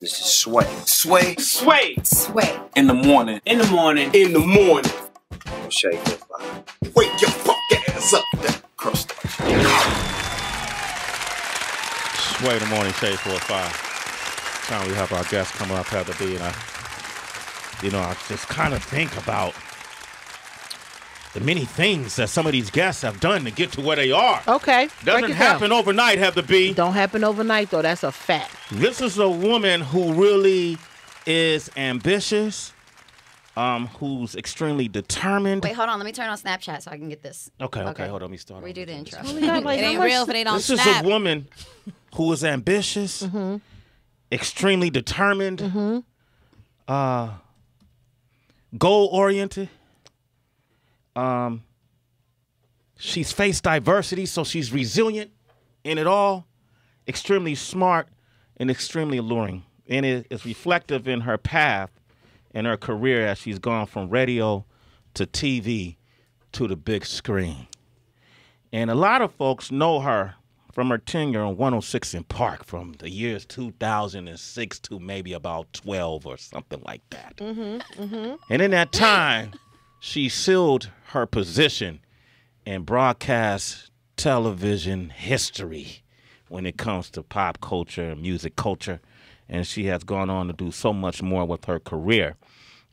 This is Sway. Sway. Sway. Sway. In the morning. In the morning. In the morning. Shake that fire. Wake your fuck ass up. That crust. Sway in the morning, shade 4-5. Time we have our guests coming up at the B, and I just kind of think about the many things that some of these guests have done to get to where they are. Okay. Doesn't happen overnight, have the B. Don't happen overnight, though. That's a fact. This is a woman who really is ambitious, who's extremely determined. Wait, hold on. Let me turn on Snapchat so I can get this. Okay. Hold on. Let me start. We do the intro. It ain't real if it ain't on This Snap. is a woman who is ambitious, extremely determined, goal-oriented. She's faced diversity, so she's resilient in it all, extremely smart and extremely alluring. And it is reflective in her path and her career as she's gone from radio to TV to the big screen. And a lot of folks know her from her tenure on 106 in Park from the years 2006 to maybe about 12 or something like that. And in that time, she sealed her position in broadcast television history when it comes to pop culture and music culture. And she has gone on to do so much more with her career.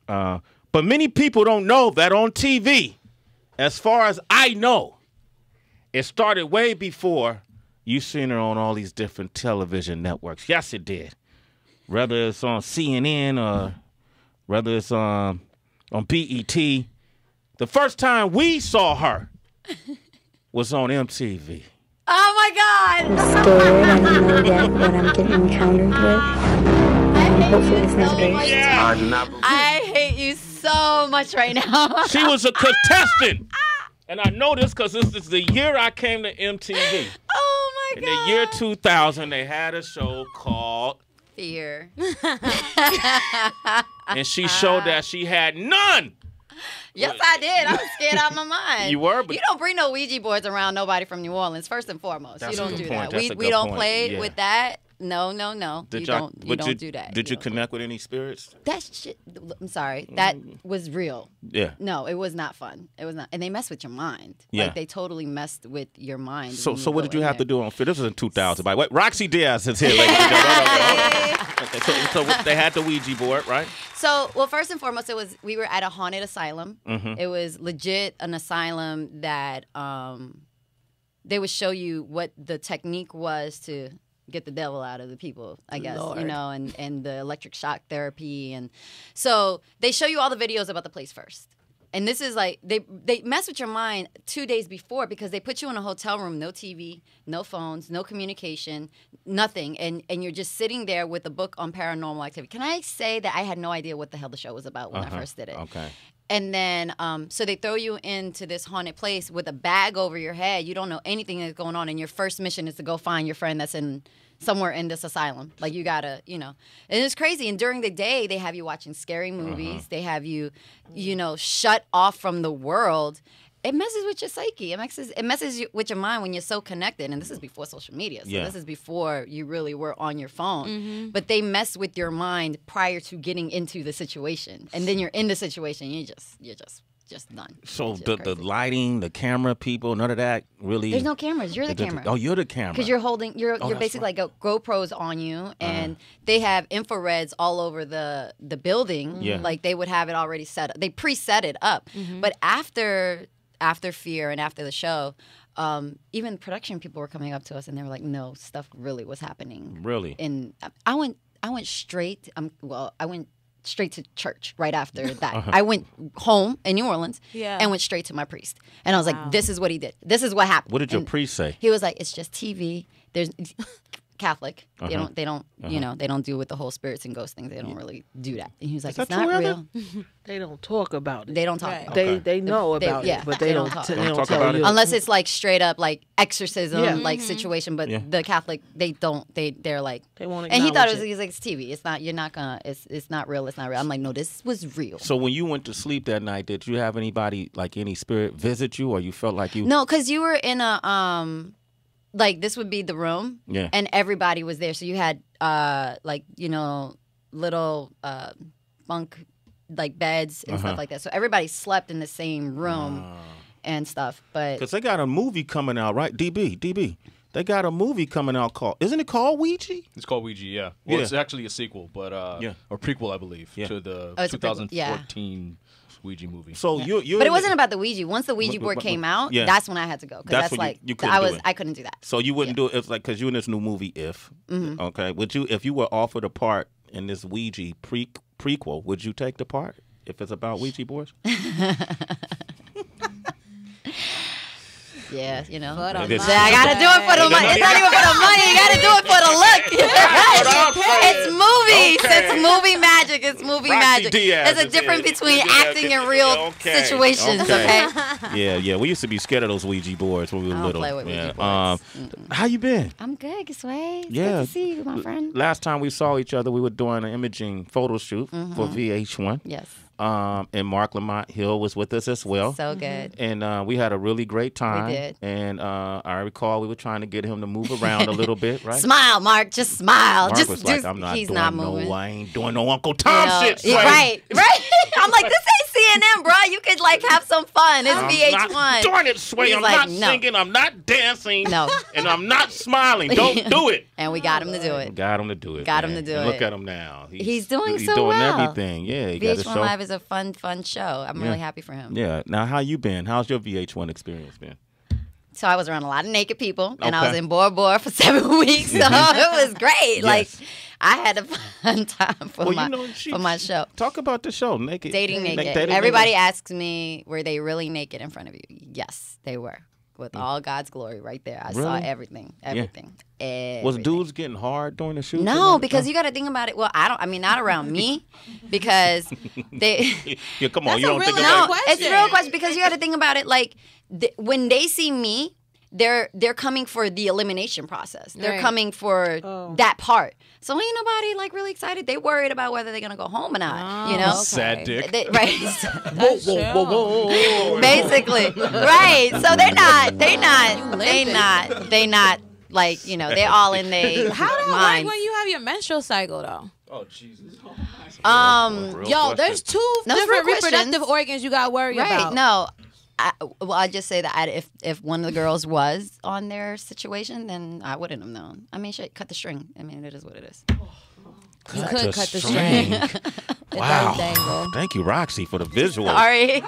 But many people don't know that on TV, as far as I know, it started way before you seen her on all these different television networks. Yes, it did. Whether it's on CNN or whether it's on BET. The first time we saw her was on MTV. Oh, my God. I'm scared. I don't know yet what I'm getting encountered with. Hopefully it's not the best. Yeah. I hate you so much right now. She was a contestant. And I know this because this is the year I came to MTV. Oh, my God. In the year 2000, they had a show called Fear. And she showed that she had none. Yes, I did. I was scared out of my mind. You were? But you don't bring no Ouija boards around nobody from New Orleans, first and foremost. That's you a don't good do point. that. That's a We good don't point. play Yeah. with that. No. You don't do that. Did you connect with any spirits? That shit, I'm sorry. That was real. Yeah. No, it was not fun. It was not. And they mess with your mind. Yeah. Like, they totally messed with your mind. So when what go did you in have there. to do on Fear? This was in 2000. By the way, Rocsi Diaz is here, ladies and gentlemen. Okay, so they had the Ouija board, right? So, well, first and foremost, we were at a haunted asylum. Mm-hmm. It was legit an asylum that they would show you what the technique was to get the devil out of the people, I guess, Lord. and the electric shock therapy. And so they show you all the videos about the place first. And this is like, they mess with your mind 2 days before because they put you in a hotel room, no TV, no phones, no communication, nothing. And you're just sitting there with a book on paranormal activity. Can I say that I had no idea what the hell the show was about when I first did it? Okay. And then, so they throw you into this haunted place with a bag over your head. You don't know anything that's going on. And your first mission is to go find your friend that's somewhere in this asylum. Like, you gotta, And it's crazy. And during the day, they have you watching scary movies. They have you, shut off from the world. It messes with your psyche. It messes with your mind when you're so connected. And this is before social media. So this is before you really were on your phone. But they mess with your mind prior to getting into the situation. And then you're in the situation. You're just done. So It's just the crazy. lighting, the camera people, none of that really. There's no cameras. You're the camera. Oh, you're the camera. Because you're holding, you're that's basically like GoPros on you, and they have infrareds all over the building. Yeah. Like, they would have it already set up. They preset it up. But after Fear and after the show, even production people were coming up to us and they were like, "No, stuff really was happening." Really? And I went straight. I went straight to church right after that. I went home in New Orleans and went straight to my priest. And I was like, "This is what he did. This is what happened." What did your And priest say? He was like, "It's just TV. There's." Catholic, they don't, they don't deal with the whole spirits and ghost things. They don't really do that. And he was like, that "It's not true, real." They don't talk about it. They don't talk about it. They know about yeah, it, but they don't talk tell about it. you. Unless it's like straight up like exorcism Yeah. like situation, but the Catholic they're like They won't and he thought acknowledge he's like, "It's TV. It's not. You're not gonna. It's not real. It's not real." I'm like, "No, this was real." So when you went to sleep that night, did you have anybody, like any spirit, visit you, or you felt like you? No, because you were in a like this would be the room, Yeah. and everybody was there. So you had like little bunk like beds and stuff like that. So everybody slept in the same room and stuff. But Because they got a movie coming out, right? DB. They got a movie coming out isn't it called Ouija? It's called Ouija, yeah. Well, Yeah. it's actually a sequel, but or prequel, I believe, to the Oh, it's a prequel, 2014 Ouija movie. So you But it wasn't about the Ouija. Once the Ouija board came out, that's when I had to go. Because that's when like you couldn't do it. I couldn't do that. So you wouldn't do it. It's like because you're in this new movie, okay? Would you, if you were offered a part in this Ouija prequel, would you take the part if it's about Ouija boards? Yeah, I I gotta do it for the money. It's not even for the money. You gotta do it for the look. It's movies. Okay. It's movie magic. It's movie Rocsi magic. Diaz There's a difference between acting and real Okay. situations. Okay. Yeah. We used to be scared of those Ouija boards when we were I don't little. play with Ouija boards. How you been? I'm good, Sway. It's Yeah. good to see you, my friend. Last time we saw each other, we were doing an imaging photo shoot for VH1. Yes. And Mark Lamont Hill was with us as well. So good. And we had a really great time. We did. And I recall we were trying to get him to move around a little bit, right? Smile, Mark. Just smile. Mark just, was like, just, I'm not he's doing not moving. I ain't doing no Uncle Tom shit. Yeah, Sway. right. I'm like, this ain't CNN, bro. You could like have some fun. It's I'm VH1. not doing it, Sway. He's I'm like, not no. singing. I'm not dancing. No. And I'm not smiling. Don't do it. And we got him to do it. Got him to do it. Got him man. to do And it. Look at him now. He's doing he's so doing well. everything. Yeah, he got a VH1 show. Live is a fun show. I'm really happy for him. Yeah. Now, how you been? How's your VH1 experience been? So I was around a lot of naked people, and I was Okay. in Bora Bora for 7 weeks. So it was great. Like I had a fun time for my show. Talk about the show, Naked. Dating naked. Dating Everybody naked. asks me, were they really naked in front of you? Yes, they were. With all God's glory right there. I saw Really? everything. Yeah. Everything. Was dudes getting hard during the shoot? No, because you got to think about it. Well, not around me, because they. Yeah, come on. That's You a don't think real about question. It's a real question because you got to think about it. Like when they see me, they're coming for the elimination process. They're Right. coming for that part. So ain't nobody like really excited. They worried about whether they're gonna go home or not. You know, Sad dick. right? That's true. Basically, right. So they're not like they're all in their How that work minds. when you have your menstrual cycle though? Oh, Jesus. Yo, there's two No, it's different real reproductive questions. organs you gotta worry Right. about. No. I just say that if one of the girls was on their situation, then I wouldn't have known. I mean, shit, cut the string. I mean, it is what it is. You could cut the string. It Wow. does dangle. Thank you, Roxy, for the visual. Sorry.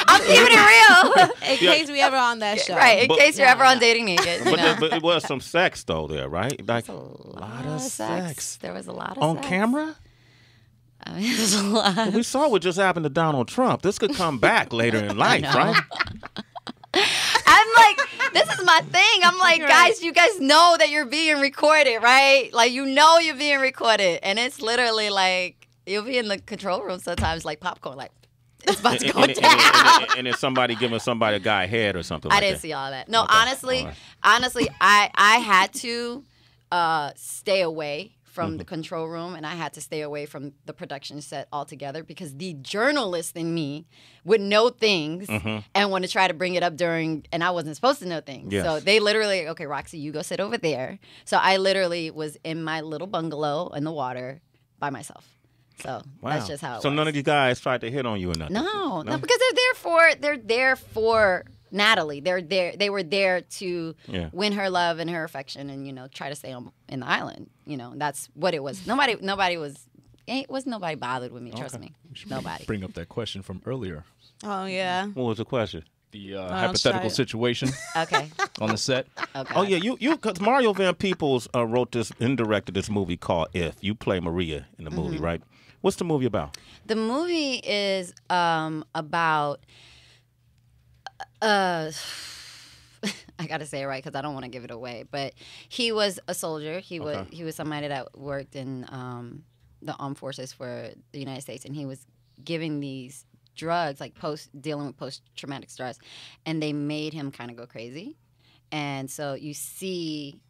I'm keeping it real. In case we ever on that show. Right, in But- case you're ever on Dating Naked. You know. But it was some sex, though, there, right? Like a a lot of of sex. There was a lot of On sex. camera? I mean, there's a lot. We saw what just happened to Donald Trump. This could come back later in life, right? I'm like, this is my thing. I'm like, guys, you guys know that you're being recorded, right? Like, you know you're being recorded. And it's literally like, you'll be in the control room sometimes like popcorn, like, it's about to go down. And then somebody giving somebody a guy head or something I like didn't that. see all that. No, Okay. honestly, I had to stay away from the control room, and I had to stay away from the production set altogether because the journalist in me would know things and want to try to bring it up during, and I wasn't supposed to know things. Yes. So they literally, okay, Roxy, you go sit over there. So I literally was in my little bungalow in the water by myself. So Wow. that's just how it was. So none of you guys tried to hit on you or nothing? No, because they're there for Natalie. They were there to win her love and her affection, and try to stay in the island. That's what it was. Nobody bothered with me. Trust me, nobody. Bring up that question from earlier. Oh yeah. What was the question? The try hypothetical it. situation Okay. on the set. Okay. Oh yeah, you because Mario Van Peebles wrote this and directed this movie called If. You play Maria in the movie, right? What's the movie about? The movie is about. I gotta say it right because I don't want to give it away. But he was a soldier. He was somebody that worked in the armed forces for the United States, and he was giving these drugs, like dealing with post-traumatic stress, and they made him kind of go crazy. And so you see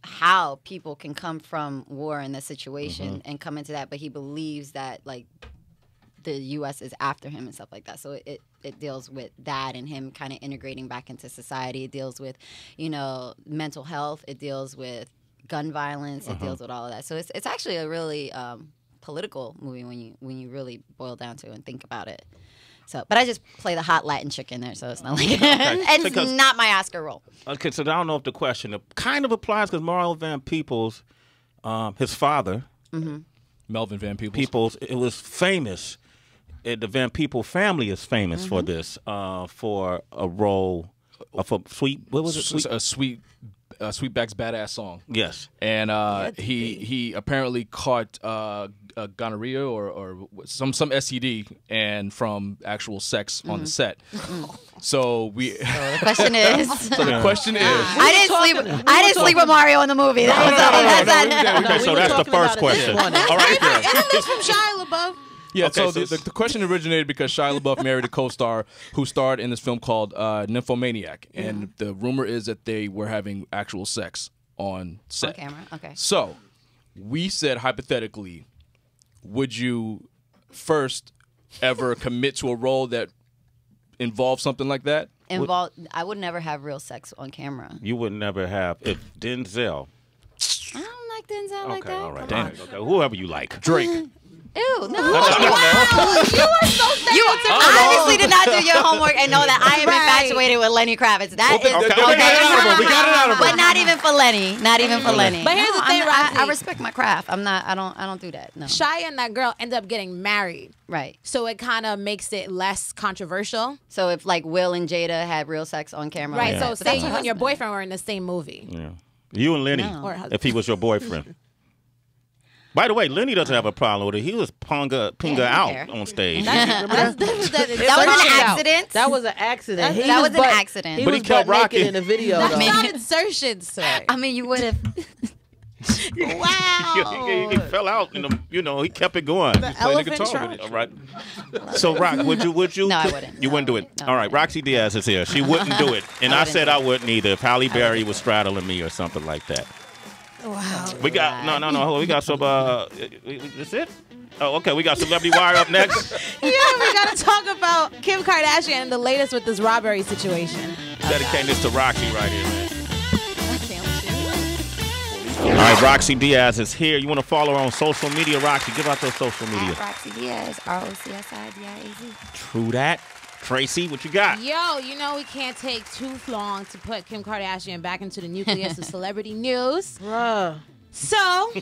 how people can come from war in this situation and come into that, but he believes that like the U.S. is after him and stuff like that. So it deals with that and him kind of integrating back into society. It deals with, mental health. It deals with gun violence. It deals with all of that. So it's actually a really political movie when you really boil down to it and think about it. So, but I just play the hot Latin chick in there, so it's not like it's not my Oscar role. Okay, so I don't know if the question kind of applies because Mario Van Peebles, his father, Melvin Van Peebles. it was famous. The Van Peebles family is famous for this, for a role for Sweet. What was it? Sweetback's Badass Song. Yes. And he apparently caught gonorrhea or some STD and from actual sex on the set. So the question is. I didn't sleep with Mario in the movie. So that's the first question. All right. Isn't this from Shia LaBeouf? Yeah, okay, so the question originated because Shia LaBeouf married a co-star who starred in this film called Nymphomaniac. And the rumor is that they were having actual sex on set. On camera, okay. So we said, hypothetically, would you first ever commit to a role that involved something like that? I would never have real sex on camera. You would never have if Denzel. I don't like Denzel like that. All right. Damn. Okay. Whoever you like. Drake. Ew, no. Wow. You are so You obviously did not do your homework and know that I am infatuated with Lenny Kravitz. That is okay. We got it out of her. We got it out of her. But not even for Lenny. Not even for Lenny. But here's the thing, I respect my craft. I don't do that. No. Shia and that girl end up getting married. Right. So it kind of makes it less controversial. So if like Will and Jada had real sex on camera. Right. So say you and your boyfriend were in the same movie. Yeah. You and Lenny, if he was your boyfriend. By the way, Lenny doesn't have a problem with it. He was pinga out on stage. That was an accident. That was an accident. That was an accident. He was butt naked in the video. That's not insertion, sir. I mean, you would have. Wow. He fell out, he kept it going. The He played the elephant guitar with it. All right. So, Rock, would you? No, I wouldn't. You wouldn't do it. No, All right. Rocsi Diaz is here. She wouldn't do it, and I said I wouldn't either. If Halle Berry was straddling me or something like that. Wow. We got no. Hold on. We got some. That's it. Oh, okay. We got Celebrity Wire up next. Yeah, we got to talk about Kim Kardashian and the latest with this robbery situation. Dedicating this to Roxy right here, man. All right, Rocsi Diaz is here. You want to follow her on social media, Roxy? Give out those social media. Rocsi Diaz, ROCSIDIAZ. True that. Tracy, what you got? Yo, we can't take too long to put Kim Kardashian back into the nucleus of celebrity news. Bruh. So,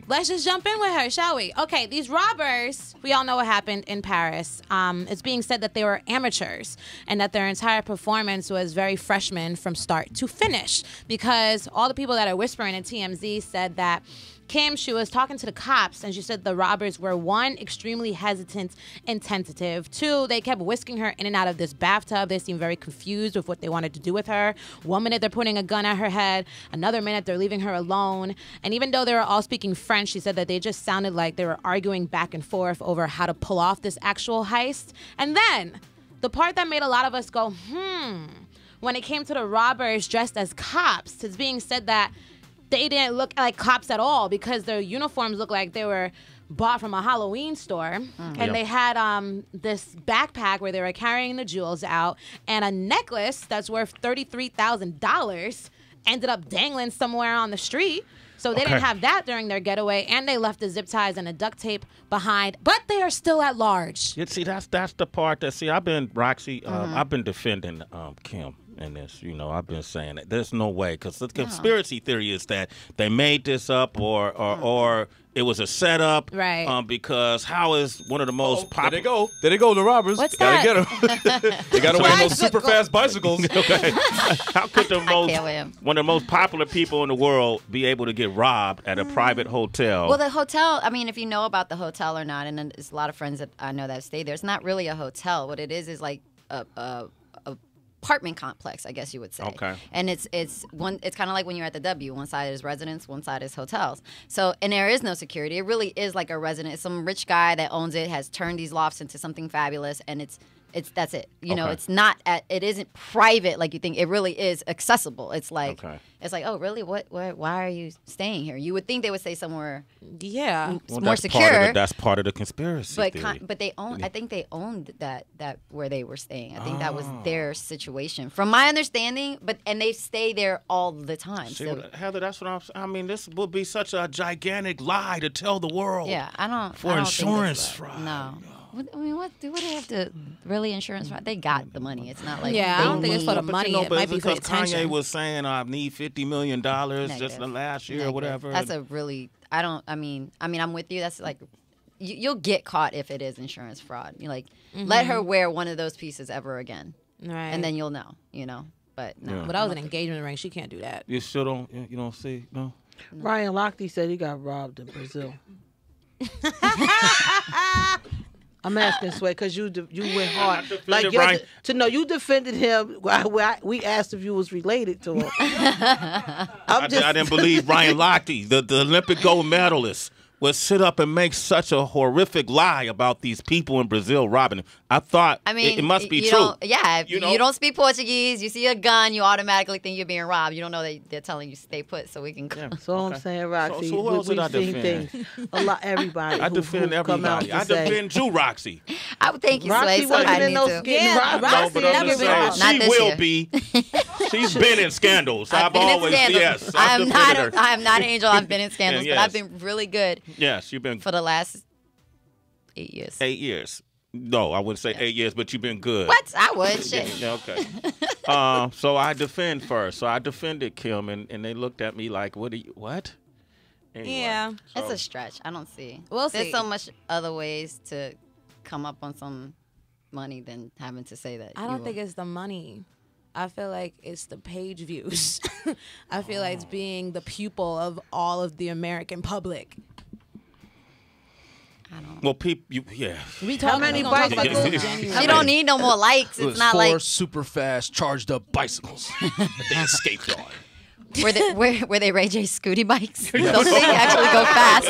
let's just jump in with her, shall we? Okay, these robbers, we all know what happened in Paris. It's being said that they were amateurs and that their entire performance was very freshman from start to finish because all the people that are whispering in TMZ said that Kim, she was talking to the cops, and she said the robbers were, 1, extremely hesitant and tentative. 2, they kept whisking her in and out of this bathtub. They seemed very confused with what they wanted to do with her. 1 minute, they're putting a gun at her head. Another minute, they're leaving her alone. And even though they were all speaking French, she said that they just sounded like they were arguing back and forth over how to pull off this actual heist. And then, the part that made a lot of us go, when it came to the robbers dressed as cops, it's being said that they didn't look like cops at all because their uniforms looked like they were bought from a Halloween store. And they had this backpack where they were carrying the jewels out and a necklace that's worth $33,000 ended up dangling somewhere on the street. So they didn't have that during their getaway, and they left the zip ties and the duct tape behind. But they are still at large. See, that's the part that, I've been, Roxy, I've been defending Kim in this. I've been saying that there's no way, because the conspiracy theory is that they made this up or it was a setup. Right. Because how is one of the most popular... There they go, the robbers. What's Gotta that? get them. They got away in those super fast bicycles. Okay. How could one of the most popular people in the world be able to get robbed at a private hotel? Well, the hotel, I mean, if you know about the hotel or not, and there's a lot of friends that I know that have stayed there, it's not really a hotel. What it is like a apartment complex, I guess you would say. Okay. And it's kind of like when you're at the W. One side is residence, one side is hotels. So, and there is no security. It really is like a residence. Some rich guy that owns it has turned these lofts into something fabulous, and it's That's it. You know, Okay. it's not. It isn't private like you think. It really is accessible. It's like, oh, really? What? Why are you staying here? You would think they would stay somewhere. Yeah, Well, more that's secure. That's part of the conspiracy theory. But they own. I think they owned that where they were staying. I think that was their situation, from my understanding. And they stay there all the time. See, So, Heather, that's what I mean, this would be such a gigantic lie to tell the world. yeah, I don't. For I don't insurance think fraud. No. What, I mean, what do they have to really insurance fraud? They got the money. It's not like Yeah, I don't think it's for the But money. you know, It but might be for the because Kanye attention. was saying I need $50 million just Negative. the last year or Negative. whatever. That's a really. I mean, I'm with you. That's like, you'll get caught if it is insurance fraud. You like, let her wear one of those pieces ever again, Right. and then you'll know. You know, but no. Yeah. But that was an engagement ring. She can't do that. You still don't. You don't see? No. Ryan Lochte said he got robbed in Brazil. I'm asking Sway because you went hard. Like Ryan. you defended him. We asked if you was related to him. I didn't believe Ryan Lochte, the Olympic gold medalist, would sit up and make such a horrific lie about these people in Brazil robbing him. I thought I mean, it must be you true. If You know? you don't speak Portuguese, you see a gun, you automatically think you're being robbed. You don't know that they're telling you stay put so we can go. So I'm saying, Roxy, So who else did I we've seen defend? things. A lot, everybody. I who defend come out everybody. to I say, defend you, Roxy. I would thank you, Roxy Sway. wasn't Somebody in no need to. skin. Yeah, Roxy Roxy But I'm never just been saying, robbed. Not she this will year. be. She's been in scandals. I've been in always, scandals. yes. I I've am defended not. her. I am not an angel. I've been in scandals, Yes. but I've been really good Yes, you've been for the last 8 years. 8 years. No, I wouldn't say 8 years, but you've been good. What? I would. Shit. Yeah, okay. So I defend first. So I defended Kim, and they looked at me like, what? Anyway, Yeah. It's so- a stretch. I don't see. We'll There's see. so much other ways to come up on some money than having to say that. I don't think it's the money. I feel like it's the page views. I feel like it's being the pupil of all of the American public. I don't. Well, yeah. We How many bicycles? You don't need no more likes. It It's was not 4 like super fast charged up bicycles that they escaped on. were they Ray J Scooty bikes? Those things actually go fast.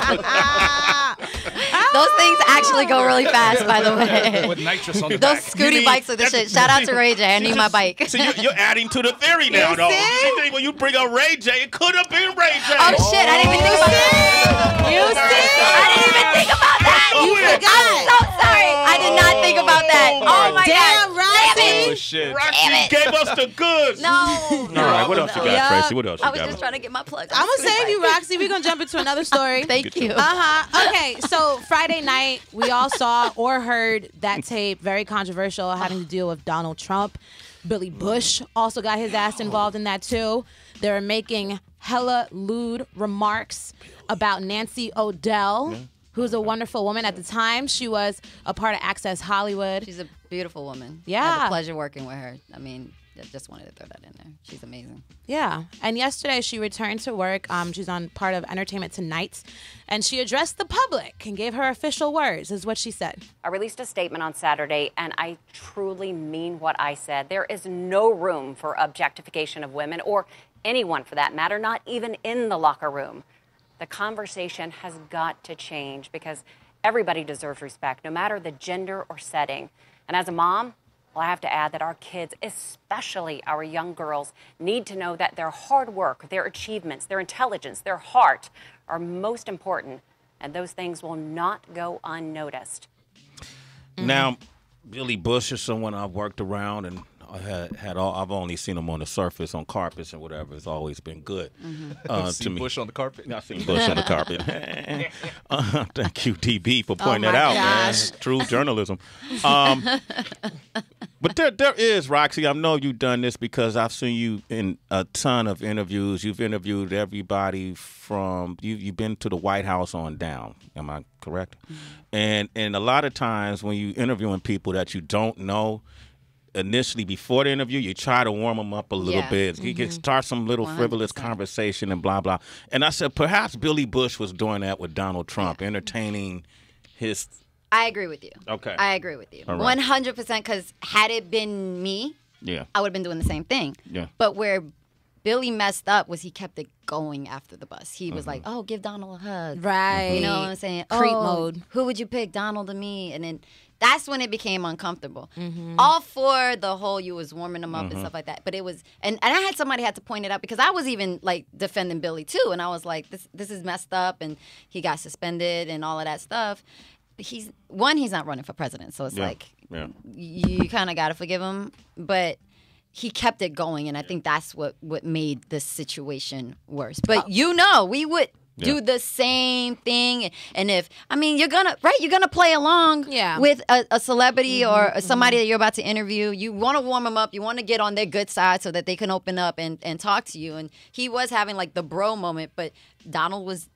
Those things actually go really fast, by the way. With nitrous on the Those back. Scooty bikes are the shit. Shout out to Ray J. I need my bike. So you're adding to the theory now, though. You think when you bring up Ray J, it could have been Ray J. Oh shit! I didn't even think about that. You see? I didn't even think about that. You forgot. I'm so sorry. I did not think about that. Oh my Damn, god. Roxy. Oh shit. Roxy Damn it. gave us the goods. No. All right, what else you got, Yeah. Tracy? What else I you was got? just trying to get my plug. I'm gonna save you, Roxy. We're gonna jump into another story. Thank you. Okay, so Friday night, we all saw or heard that tape, very controversial, having to deal with Donald Trump. Billy Bush also got his ass involved in that, too. They were making hella lewd remarks about Nancy O'Dell, who was a wonderful woman at the time. She was a part of Access Hollywood. She's a beautiful woman. I Yeah. had the pleasure working with her. I mean, I just wanted to throw that in there. She's amazing. Yeah. And yesterday she returned to work. She's on part of Entertainment Tonight. And she addressed the public and gave her official words, is what she said. I released a statement on Saturday, and I truly mean what I said. There is no room for objectification of women or anyone for that matter, not even in the locker room. The conversation has got to change because everybody deserves respect, no matter the gender or setting. And as a mom, well, I have to add that our kids, especially our young girls, need to know that their hard work, their achievements, their intelligence, their heart are most important, and those things will not go unnoticed. Now, Billy Bush is someone I've worked around, and I've only seen him on the surface on carpets and whatever. It's always been good to See me. Bush on the carpet. I seen Bush on the carpet. Thank you, DB, for pointing my that out, gosh. man. True journalism. But there is, Roxy, I know you've done this because I've seen you in a ton of interviews. You've interviewed everybody from, you've been to the White House on down. Am I correct? And a lot of times when you're interviewing people that you don't know, initially before the interview, you try to warm them up a little Yeah. bit. You can start some little frivolous 100%. conversation and blah, blah. And I said, perhaps Billy Bush was doing that with Donald Trump, entertaining his... I agree with you. Okay. I agree with you. All right. 100%, because had it been me, Yeah. I would have been doing the same thing. Yeah. But where Billy messed up was he kept it going after the bus. He was like, oh, give Donald a hug. Right. You know what I'm saying? Creep Oh, mode. Who would you pick, Donald or me? And then That's when it became uncomfortable. All for the whole you was warming them up and stuff like that. But it was, and I had somebody had to point it out because I was even like defending Billy too, and I was like, this is messed up, and he got suspended and all of that stuff. He's not running for president, so it's you kind of got to forgive him, but he kept it going, and I think that's what made this situation worse. But we would do the same thing, and if you're gonna play along with a celebrity or somebody that you're about to interview. You want to warm them up, you want to get on their good side so that they can open up and talk to you. And he was having like the bro moment, but Donald was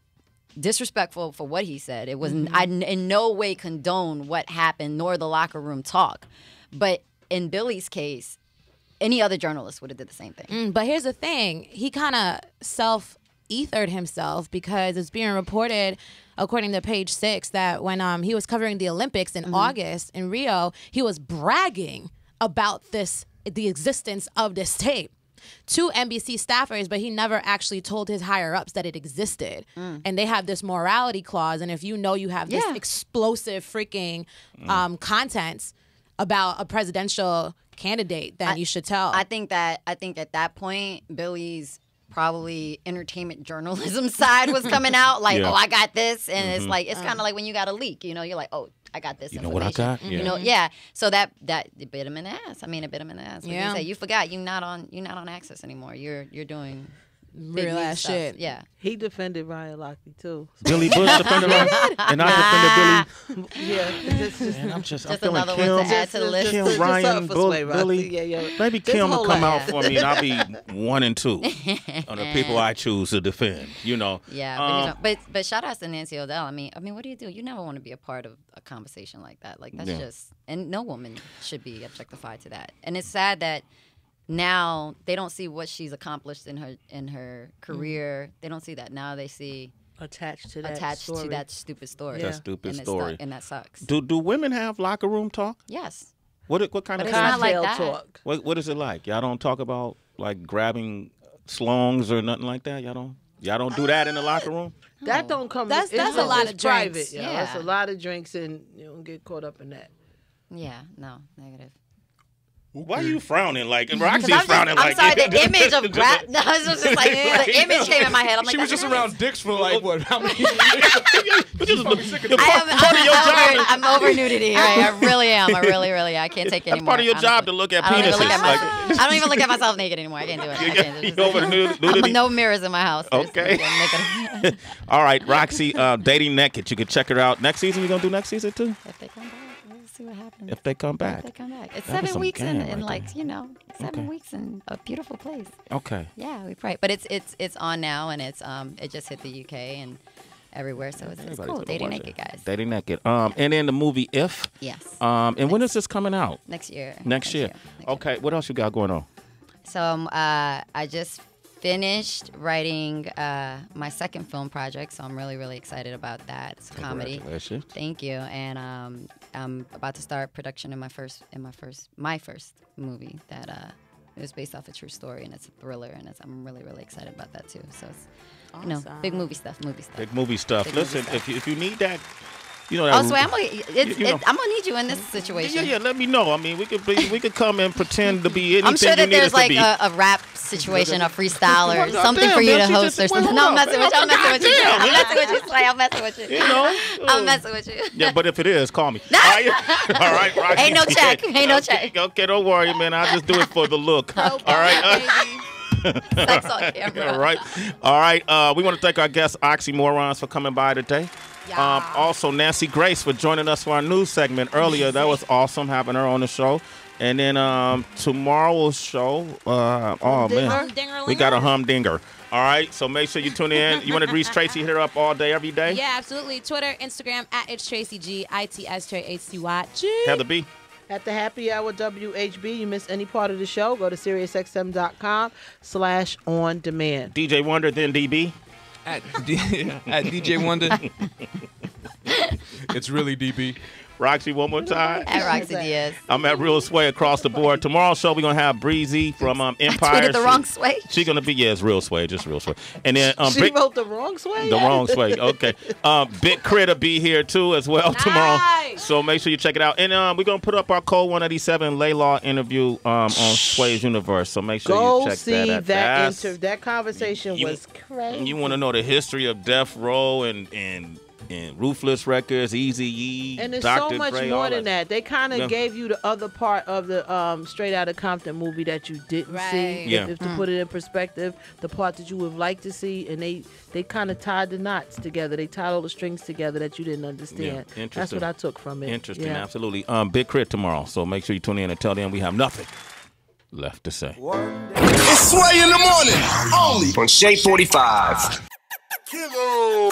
disrespectful for what he said. It was I in no way condone what happened nor the locker room talk, but in Billy's case, any other journalist would have did the same thing. But here's the thing. He kind of self-ethered himself because it's being reported, according to Page 6, that when he was covering the Olympics in August in Rio, he was bragging about the existence of this tape to NBC staffers, but he never actually told his higher-ups that it existed. And they have this morality clause, and if you know you have this explosive freaking content about a presidential candidate, then you should tell. I think at that point, Billy's probably entertainment journalism side was coming out, like, oh, I got this, and it's like it's kind of like when you got a leak, you're like, oh, I got this. You know what I got? So that it bit him in the ass. It bit him in the ass. Yeah. You forgot you're not on Access anymore. You're doing real ass shit. Yeah. He defended Ryan Lochte too. Billy Bush defended Ryan, and I defended Billy. Yeah. And I'm feeling another Kim, one to add to the list. Kim, Ryan, Billy. Maybe Kim will come out for me, and I'll be 1 and 2 on the people I choose to defend. Yeah, but shout outs to Nancy O'Dell. What do? You never want to be a part of a conversation like that. Like that's just, and no woman should be objectified to that. And it's sad that now they don't see what she's accomplished in her career. They don't see that. Now they see attached to that stupid story. That stupid story. And that sucks. Do women have locker room talk? Yes. What kind of it's not like that. talk? What is it like? Y'all don't talk about like grabbing slongs or nothing like that? Y'all don't do that in the locker room? That don't come. That's a lot of private. drinks. Yeah, that's a lot of drinks, and you don't get caught up in that. Yeah. No. Negative. Why are you frowning? Like Roxy's frowning. I'm sorry. The image of rap. No, it's just like the image came in my head. I'm like, she was just around dicks for like what? How many? I'm over nudity. Right? I really am. I really. I can't take it anymore. That's part of your job to look at penises. I don't even look at myself naked anymore. I can't do it. You over nudity? No mirrors in my house. Okay. All right, Roxy, Dating Naked. You can check her out next season. You gonna do next season too? If they come back. See what happens. If they come back. It's 7 weeks in 7 weeks in a beautiful place. Okay. Yeah, we pray. But it's on now, and it just hit the UK and everywhere, so it's cool. Dating Naked, guys. Dating Naked. And then the movie If. Yes. And when is this coming out? Next year. Next year. Okay. What else you got going on? So I just finished writing my second film project, so I'm really excited about that. It's a comedy. Congratulations. Thank you. And I'm about to start production in my first movie that it was based off a true story, and it's a thriller, and I'm really excited about that too. So it's awesome. Big movie stuff. Big movie stuff. Listen, if you need that. I'm gonna need you in this situation. Yeah. Let me know. We could come and pretend to be anything. I'm sure that you need there's us to like be. a rap situation, a freestyle, or something for you to host or something. No, I'm messing with you. I'm messing with you. I'm messing with you. Yeah, but if it is, call me. All right, Roxy. Ain't no check. Okay, don't worry, man. I'll just do it for the look. All right. Sex on camera. All right. We want to thank our guest Oxymorons for coming by today. Yeah. Also, Nancy Grace for joining us for our news segment earlier. That was awesome having her on the show. And then tomorrow's show, we got a humdinger. All right, so make sure you tune in. You want to reach Tracy, hit her up all day, every day? Yeah, absolutely. Twitter, Instagram, @It's Tracy G, ITSTRACY. Heather B. At the Happy Hour WHB, you miss any part of the show, go to SiriusXM.com/on-demand. DJ Wonder, then DB. At DJ Wonder. It's really DB. Roxy, one more time. At Rocsi Diaz. I'm at Real Sway across the board. Tomorrow's show, we're going to have Breezy from Empire. I tweeted the wrong Sway. She's going to be, it's Real Sway, just Real Sway. And then she wrote the wrong Sway? The wrong Sway, okay. Big Crit will be here, too, as well tomorrow. So make sure you check it out. And we're going to put up our Code 187 Laylaw interview on Sway's Universe. So make sure you check that out. Go see that conversation was crazy. You want to know the history of Death Row and Ruthless Records, Eazy-E, and there's Dr. so much Dre, more than that. They kind of gave you the other part of the Straight Outta Compton movie that you didn't see. Yeah. If to put it in perspective, the part that you would like to see, and they kind of tied the knots together. They tied all the strings together that you didn't understand. Yeah. That's what I took from it. Interesting, absolutely. Big Crit tomorrow, so make sure you tune in. Until then, we have nothing left to say. It's Sway in the morning, only on Shade 45. Kilo.